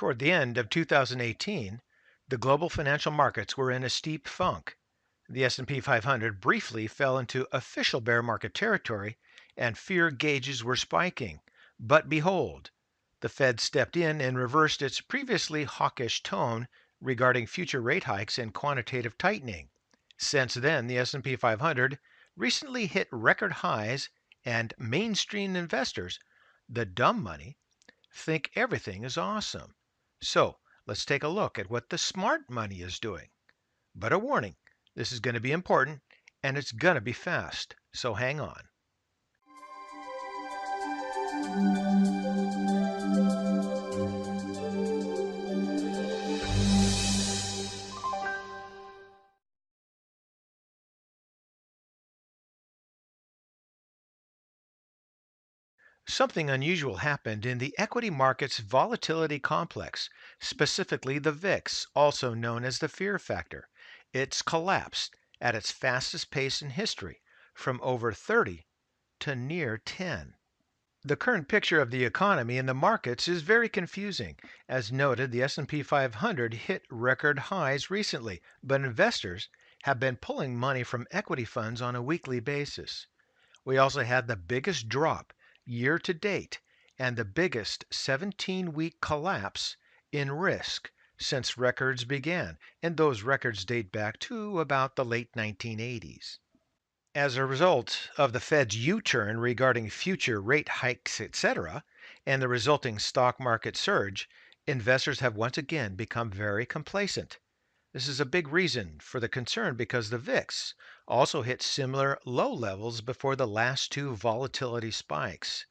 Toward the end of 2018, the global financial markets were in a steep funk. The S&P 500 briefly fell into official bear market territory and fear gauges were spiking. But behold, the Fed stepped in and reversed its previously hawkish tone regarding future rate hikes and quantitative tightening. Since then, the S&P 500 recently hit record highs and mainstream investors, the dumb money, think everything is awesome. So let's take a look at what the smart money is doing. But a warning, this is going to be important and it's going to be fast. So hang on. Something unusual happened in the equity market's volatility complex, specifically the VIX, also known as the fear factor. It's collapsed at its fastest pace in history, from over 30 to near 10. The current picture of the economy and the markets is very confusing. As noted, the S&P 500 hit record highs recently, but investors have been pulling money from equity funds on a weekly basis. We also had the biggest drop year to date and the biggest 17-week collapse in risk since records began, and those records date back to about the late 1980s. As a result of the Fed's U-turn regarding future rate hikes, etc., and the resulting stock market surge, investors have once again become very complacent. This is a big reason for the concern because the VIX also hit similar low levels before the last two volatility spikes.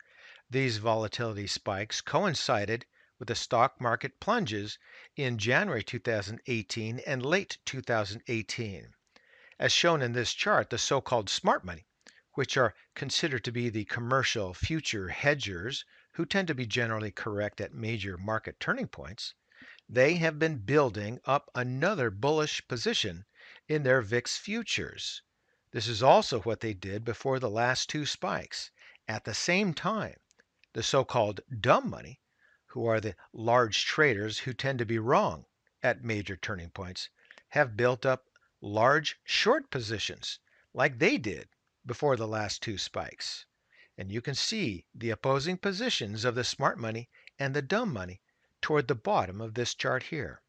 These volatility spikes coincided with the stock market plunges in January 2018 and late 2018. As shown in this chart, the so-called smart money, which are considered to be the commercial future hedgers who tend to be generally correct at major market turning points, they have been building up another bullish position in their VIX futures. This is also what they did before the last two spikes. At the same time, the so-called dumb money, who are the large traders who tend to be wrong at major turning points, have built up large short positions like they did before the last two spikes. And you can see the opposing positions of the smart money and the dumb money toward the bottom of this chart here.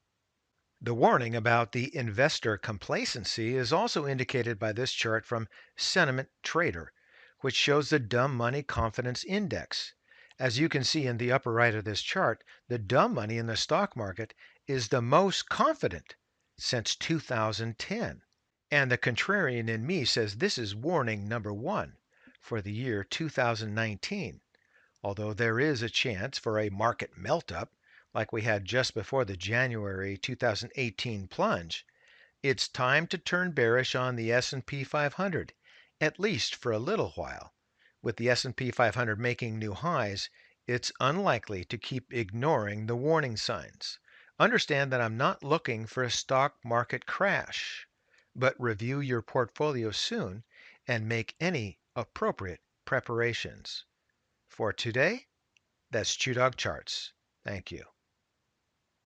The warning about the investor complacency is also indicated by this chart from Sentiment Trader, which shows the dumb money confidence index. As you can see in the upper right of this chart, the dumb money in the stock market is the most confident since 2010. And the contrarian in me says this is warning number one for the year 2019. Although there is a chance for a market melt-up like we had just before the January 2018 plunge, it's time to turn bearish on the S&P 500, at least for a little while. With the S&P 500 making new highs, it's unlikely to keep ignoring the warning signs. Understand that I'm not looking for a stock market crash, but review your portfolio soon and make any appropriate preparations. For today, that's ChewDog Charts. Thank you.